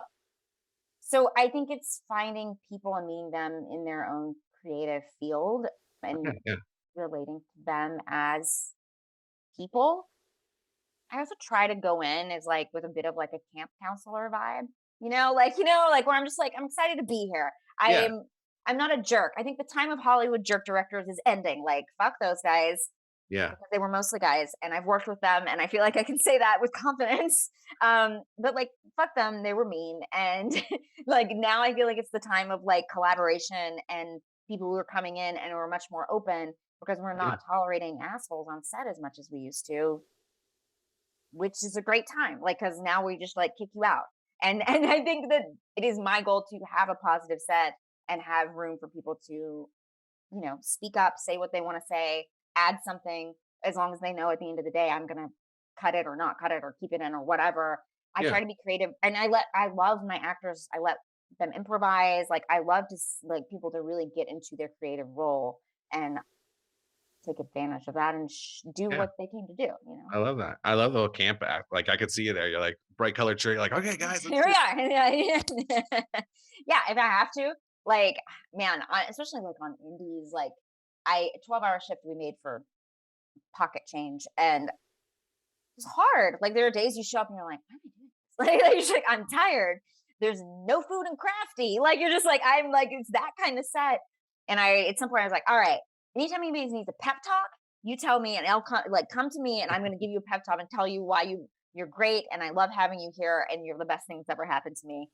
S2: So I think it's finding people and meeting them in their own creative field and
S1: Okay. Yeah.
S2: relating to them as people. I also try to go in as like with a bit of like a camp counselor vibe, like where I'm just like, I'm excited to be here.
S1: Yeah.
S2: I'm not a jerk. I think the time of Hollywood jerk directors is ending. Like, fuck those guys,
S1: Yeah.
S2: because they were mostly guys, and I've worked with them, and I feel like I can say that with confidence. But like, fuck them, they were mean, and like now I feel like it's the time of like collaboration and people who are coming in and are much more open, because we're
S1: Yeah.
S2: not tolerating assholes on set as much as we used to, which is a great time. Like, because now we just like kick you out, and I think that it is my goal to have a positive set and have room for people to speak up, say what they want to say, add something, as long as they know at the end of the day I'm gonna cut it or not cut it or keep it in or whatever. I
S1: Yeah.
S2: try to be creative, and I love my actors. I let them improvise. Like, I love to like people to really get into their creative role and take advantage of that and do
S1: Yeah.
S2: what they came to do. You know.
S1: I love that. I love the whole camp act. Like, I could see you there. You're like bright colored shirt. You're like, okay, guys, let's
S2: Here
S1: do
S2: we
S1: it.
S2: are. Yeah, if I have to, like, man, especially like on indies, like, 12-hour shift we made for pocket change, and it's hard. Like, there are days you show up and you're like, why am I doing this? Like, you're just like, I'm tired. There's no food in crafty. Like, you're just like, I'm like, it's that kind of set. And at some point I was like, all right, anytime anybody needs a pep talk, you tell me, and I'll come to me, and I'm gonna give you a pep talk and tell you why you're great, and I love having you here, and you're the best thing that's ever happened to me.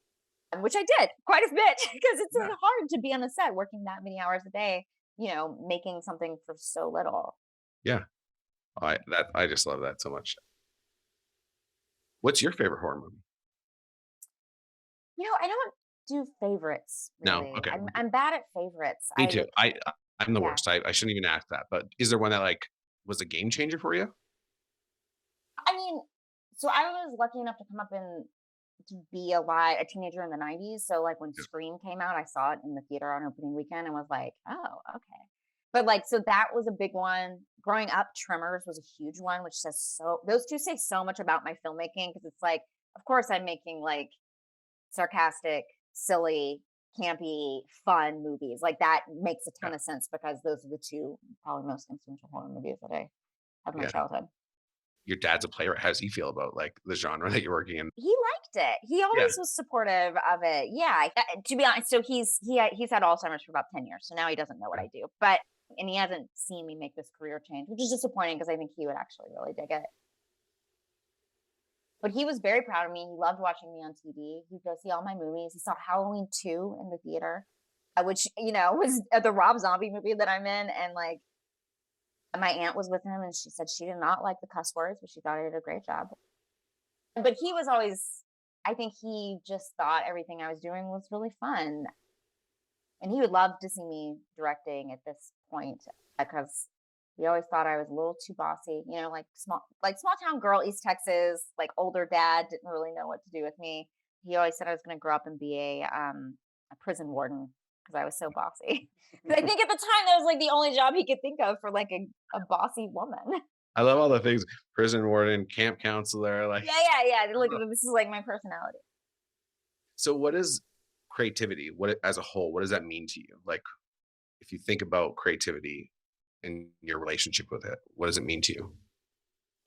S2: Which I did quite a bit, because it's
S1: Yeah.
S2: hard to be on the set working that many hours a day, making something for so little.
S1: Yeah. I just love that so much. What's your favorite horror movie?
S2: I don't do favorites
S1: No.
S2: really.
S1: Okay.
S2: I'm bad at favorites.
S1: Me too. I'm the
S2: Yeah.
S1: worst. I shouldn't even ask that. But is there one that like was a game changer for you?
S2: I mean, so I was lucky enough to come up in to be a teenager in the 90s. So like when
S1: Yeah.
S2: Scream came out, I saw it in the theater on opening weekend and was like, oh, okay. But like, so that was a big one. Growing up, Tremors was a huge one, which says so, those two say so much about my filmmaking, because it's like, of course, I'm making like sarcastic, silly, campy, fun movies. Like, that makes a
S1: Yeah.
S2: ton of sense, because those are the two probably most influential horror movies that I have in my
S1: Yeah.
S2: childhood.
S1: Your dad's a playwright. How does he feel about like the genre that you're working in?
S2: He liked it. He
S1: Yeah.
S2: always was supportive of it. Yeah, to be honest, so he's had Alzheimer's for about 10 years, so now he doesn't know what
S1: Okay.
S2: I do. And he hasn't seen me make this career change, which is disappointing, because I think he would actually really dig it. But he was very proud of me. He loved watching me on TV. He'd go see all my movies. He saw Halloween 2 in the theater, which, was the Rob Zombie movie that I'm in. And like, my aunt was with him, and she said she did not like the cuss words, but she thought I did a great job. But he was always, I think he just thought everything I was doing was really fun. And he would love to see me directing at this point, because he always thought I was a little too bossy, like small town girl, East Texas, like older dad, didn't really know what to do with me. He always said I was going to grow up and be a prison warden, because I was so bossy. But I think at the time that was like the only job he could think of for like a bossy woman.
S1: I love all the things. Prison warden, camp counselor, like
S2: Yeah. Look, this is like my personality.
S1: so what is creativity? What as a whole, what does that mean to you? Like if you think about creativity and your relationship with it, what does it mean to you?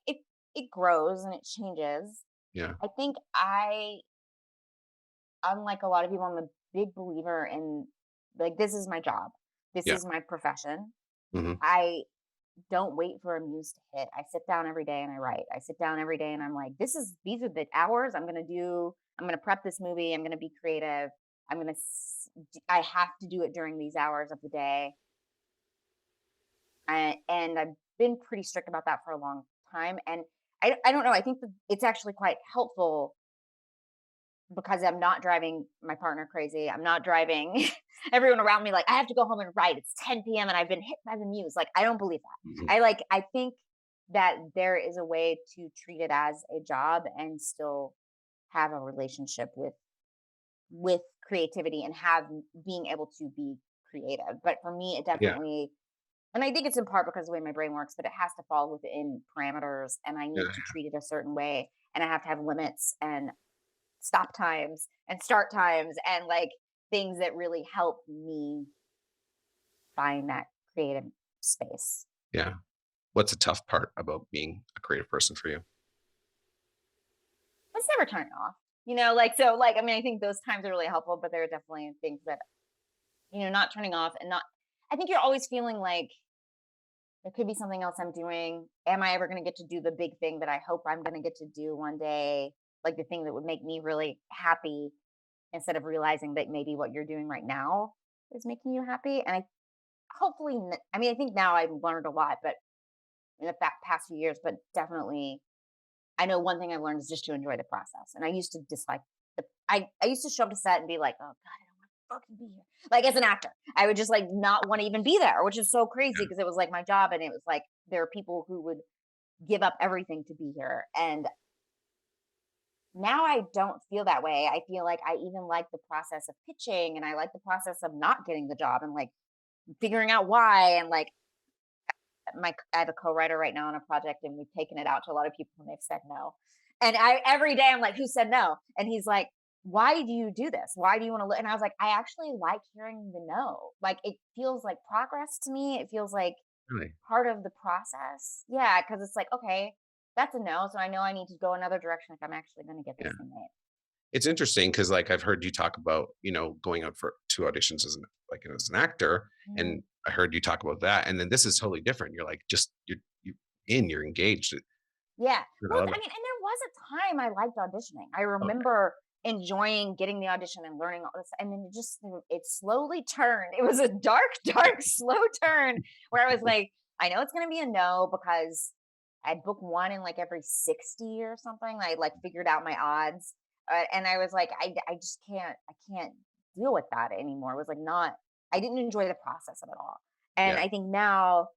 S2: It it grows and it changes.
S1: Yeah.
S2: I think unlike a lot of people, I'm a big believer in, like, this is my job. This
S1: Yeah.
S2: is my profession.
S1: Mhm.
S2: I don't wait for a muse to hit. I sit down every day and I write. I sit down every day and I'm like, these are the hours I'm going to prep this movie. I'm going to be creative. I have to do it during these hours of the day. And I've been pretty strict about that for a long time. And I don't know. I think that it's actually quite helpful because I'm not driving my partner crazy. I'm not driving everyone around me like I have to go home and write. It's 10 p.m. and I've been hit by the muse. Like I don't believe
S1: Mhm.
S2: that. I think that there is a way to treat it as a job and still have a relationship with creativity and have being able to be creative. But for me, it
S1: Yeah,
S2: definitely, and I think it's in part because of the way my brain works, but it has to fall within parameters and I
S1: yeah,
S2: need to treat it a certain way and I have to have limits and stop times and start times and like things that really help me find that creative space.
S1: yeah. What's the tough part about being a creative person for you?
S2: It's never turning off. Like I mean, I think those times are really helpful, but there are definitely things that, not turning off and not I think you're always feeling like there could be something else I'm doing. Am I ever going to get to do the big thing that I hope I'm going to get to do one day? Like the thing that would make me really happy instead of realizing that maybe what you're doing right now is making you happy. And I hopefully, I mean, I think now I've learned a lot, but in the past few years, but definitely, I know one thing I've learned is just to enjoy the process. And I used to dislike I used to show up to set and be like, oh God, I don't want to fucking be here. Like as an actor, I would just like not want to even be there, which is so crazy because it was like my job. And it was like, there are people who would give up everything to be here. And now I don't feel that way. I feel like I even like the process of pitching and I like the process of not getting the job and like figuring out why and like I have a co-writer right now on a project and we've taken it out to a lot of people and they've said no. And I every day I'm like, who said no? And he's like, why do you do this? Why do you want to and I was like, I actually like hearing the no. Like it feels like progress to me. It feels like
S1: Really?
S2: part of the process. Yeah, because it's like, okay, that's a no. So I know I need to go another direction if I'm actually going to get
S1: Yeah.
S2: this thing made.
S1: It's interesting because, like, I've heard you talk about, going out for 2 auditions as an actor,
S2: Mhm.
S1: and I heard you talk about that, and then this is totally different. You're like, just you're engaged.
S2: Yeah.
S1: I
S2: Well,
S1: love
S2: I
S1: it.
S2: mean, and there was a time I liked auditioning. I
S1: Okay.
S2: remember enjoying getting the audition and learning all this, and then it slowly turned. It was a dark,
S1: Yeah.
S2: dark, slow turn where I was like, I know it's gonna be a no because I'd book one in like every 60 or something. I like figured out my odds. And I was like, I just can't deal with that anymore. It was like not, I didn't enjoy the process of it all. And
S1: Yeah.
S2: I think now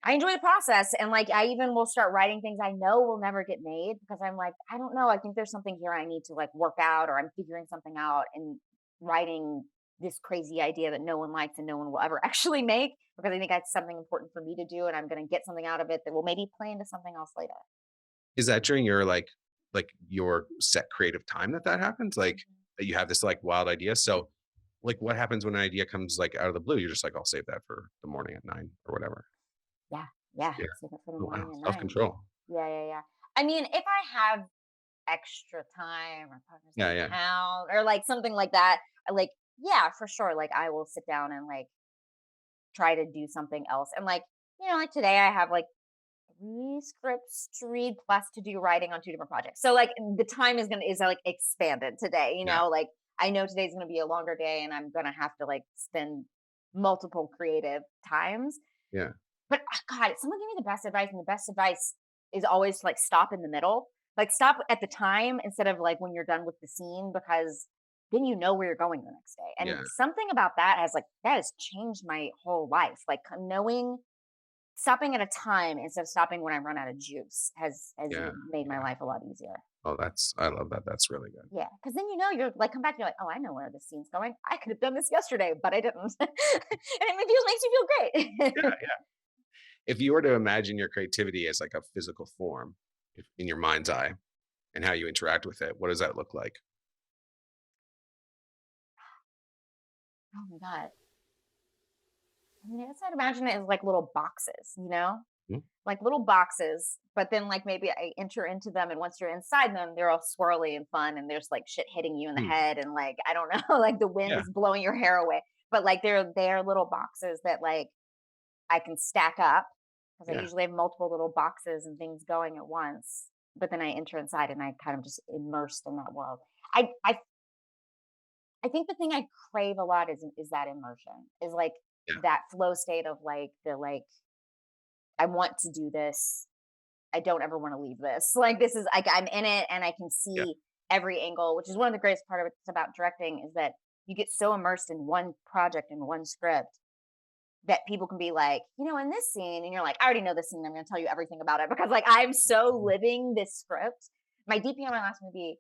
S2: I enjoy the process and like I even will start writing things I know will never get made because I'm like, I don't know. I think there's something here I need to like work out or I'm figuring something out and writing this crazy idea that no one likes and no one will ever actually make because I think that's something important for me to do and I'm gonna get something out of it that will maybe play into something else later.
S1: Is that during your, your set creative time that happens? Like,
S2: Mhm.
S1: that you have this, like, wild idea? So, like, what happens when an idea comes, like, out of the blue? You're just like, "I'll save that for the morning at 9," or whatever.
S2: Yeah, yeah.
S1: Yeah.
S2: Save it for the
S1: Oh, wow.
S2: morning at 9.
S1: Self-control.
S2: Yeah, yeah, yeah. I mean, if I have extra time or partners
S1: Yeah,
S2: in
S1: yeah.
S2: town or like something like that, like yeah, for sure. Like I will sit down and like try to do something else. And like, like today I have like 3 scripts to read plus to do writing on 2 different projects. So like the time is like expanded today,
S1: Yeah,
S2: like I know today's gonna be a longer day and I'm gonna have to like spend multiple creative times.
S1: yeah.
S2: But God, someone gave me the best advice, and the best advice is always to like stop in the middle. Like stop at the time instead of like when you're done with the scene because then you know where you're going the next day. And
S1: Yeah,
S2: something about that has changed my whole life. Like knowing stopping at a time instead of stopping when I run out of juice has
S1: yeah,
S2: made my
S1: yeah.
S2: life a lot easier.
S1: Oh, I love that. That's really good.
S2: Yeah, because then you're like come back, you're like, oh, I know where this scene's going. I could have done this yesterday, but I didn't, and makes you feel
S1: Yeah,
S2: great.
S1: yeah. If you were to imagine your creativity as like a physical form in your mind's eye and how you interact with it, what does that look like?
S2: Oh my god. I mean, I guess I'd imagine it as like little boxes,
S1: Hmm?
S2: like little boxes. But then, like maybe I enter into them, and once you're inside them, they're all swirly and fun, and there's like shit hitting you in the
S1: Hmm.
S2: head, and like I don't know, like the wind
S1: Yeah,
S2: is blowing your hair away. But like they're little boxes that like I can stack up because I
S1: yeah,
S2: usually have multiple little boxes and things going at once. But then I enter inside, and I kind of just immersed in that world. I I I think the thing I crave a lot is that immersion, is like
S1: yeah,
S2: that flow state of like the like I want to do this. I don't ever want to leave this. Like this is like I'm in it and I can
S1: yeah,
S2: see every angle, which is one of the greatest part of it about directing is that you get so immersed in one project and one script that people can be like, in this scene, and you're like, I already know this scene. I'm going to tell you everything about it because like I'm so living this script. My DP on my last movie,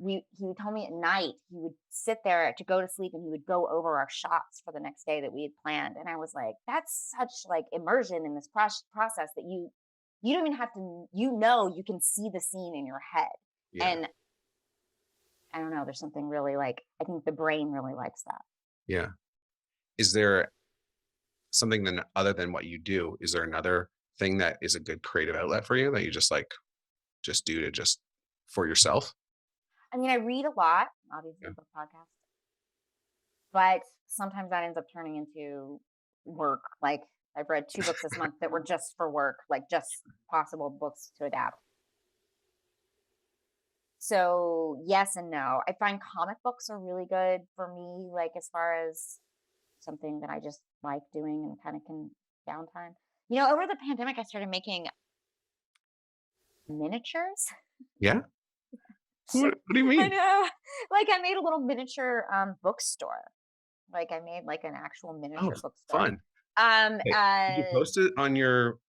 S2: he would tell me at night he would sit there to go to sleep and he would go over our shots for the next day that we had planned, and I was like, that's such like immersion in this process that you don't even have to, you can see the scene in your head.
S1: Yeah.
S2: And I don't know, there's something really like, I think the brain really likes that.
S1: Yeah. Is there something then other than what you do? Is there another thing that is a good creative outlet for you that you just like just do to just for yourself?
S2: I mean, I read a lot, obviously
S1: Yeah.
S2: for podcast, but sometimes that ends up turning into work. Like I've read 2 books this month that were just for work, like just possible books to adapt. So, yes and no. I find comic books are really good for me, like as far as something that I just like doing and kind of can downtime. Over the pandemic, I started making miniatures.
S1: Yeah? What do you
S2: I
S1: mean?
S2: know. Like I made a little miniature bookstore. Like I made like an actual
S1: Oh,
S2: miniature bookstore.
S1: fun.
S2: Um
S1: Hey, did you
S2: uh
S1: post it on your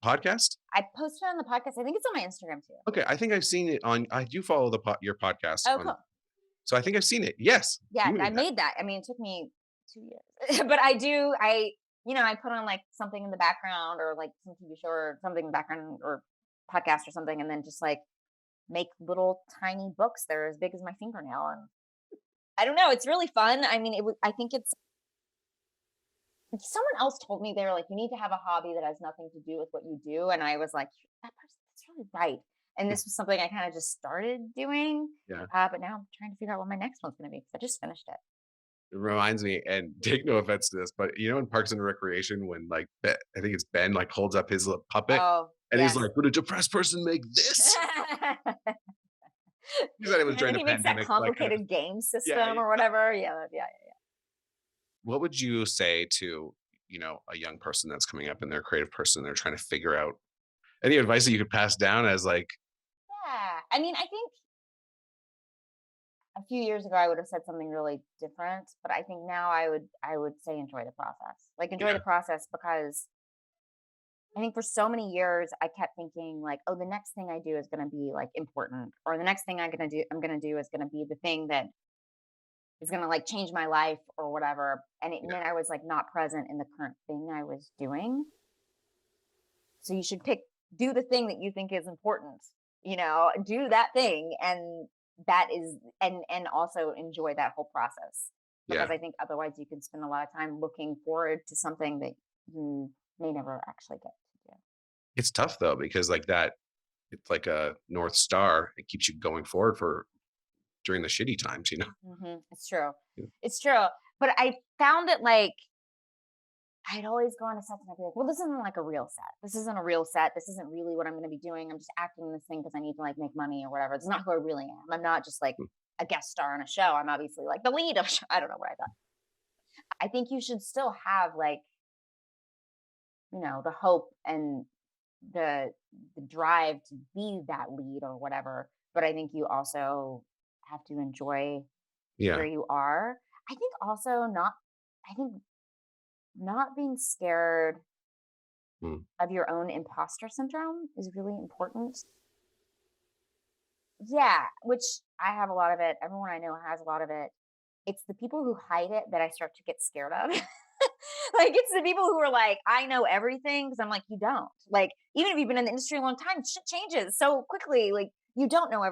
S1: podcast?
S2: I posted on the podcast. I think it's on my Instagram too.
S1: Okay, I think I've seen it on I do follow your podcast
S2: Oh,
S1: on
S2: cool.
S1: so I think I've seen it. Yes,
S2: Yeah,
S1: you
S2: I
S1: made that.
S2: made that. I mean, it took me 2 years, but I put on like something in the background or like some TV show or something in the background or podcast or something, and then just like make little tiny books that are as big as my fingernail. And I don't know, it's really fun. I mean, I think it's someone else told me they were like, you need to have a hobby that has nothing to do with what you do, and I was like, that person, that's really right. And this was something I kind of just started doing,
S1: Yeah.
S2: but now I'm trying to figure out what my next one's going to be because I just finished it.
S1: It reminds me, and take no offense to this, but in Parks and Recreation when like I think it's Ben like holds up his little puppet
S2: Oh,
S1: and he's
S2: yes.
S1: like, "Would a depressed person make this?" He said it was
S2: And
S1: during
S2: then
S1: the
S2: he makes that
S1: pandemic, like kind of
S2: complicated game
S1: yeah.
S2: system or whatever. Yeah, yeah.
S1: What would you say to a young person that's coming up and they're a creative person, they're trying to figure out any advice that you could pass down as like
S2: Yeah. I mean, I think a few years ago I would have said something really different, but I think now I would say enjoy the process. Like enjoy
S1: yeah,
S2: the process because I think for so many years I kept thinking like, oh, the next thing I do is going to be like important, or the next thing I'm going to do is going to be the thing that is going to like change my life or whatever. And it
S1: yeah,
S2: meant I was like not present in the current thing I was doing. So you should do the thing that you think is important, do that thing. And that is, and also enjoy that whole process. Because
S1: yeah.
S2: I think otherwise you can spend a lot of time looking forward to something that you may never actually get to do.
S1: It's tough though because like that it's like a north star. It keeps you going forward for during the shitty times.
S2: It's true.
S1: Yeah.
S2: It's true. But I found that like I'd always go on a set and I'd be like, well, this isn't like a real set. This isn't a real set. This isn't really what I'm going to be doing. I'm just acting in this thing because I need to like make money or whatever. It's not who I really am. I'm not just like
S1: Mm,
S2: a guest star on a show. I'm obviously like the lead of a show. I don't know what I thought. I think you should still have like, the hope and the the drive to be that lead or whatever. But I think you also have to enjoy where
S1: yeah.
S2: you are. I think also not I think not being scared
S1: Mm,
S2: of your own imposter syndrome is really important. Yeah, which I have a lot of it. Everyone I know has a lot of it. It's the people who hide it that I start to get scared of. Like it's the people who are like, I know everything because I'm like, you don't. Like, even if you've been in the industry a long time, shit changes so quickly. Like, you don't know everything.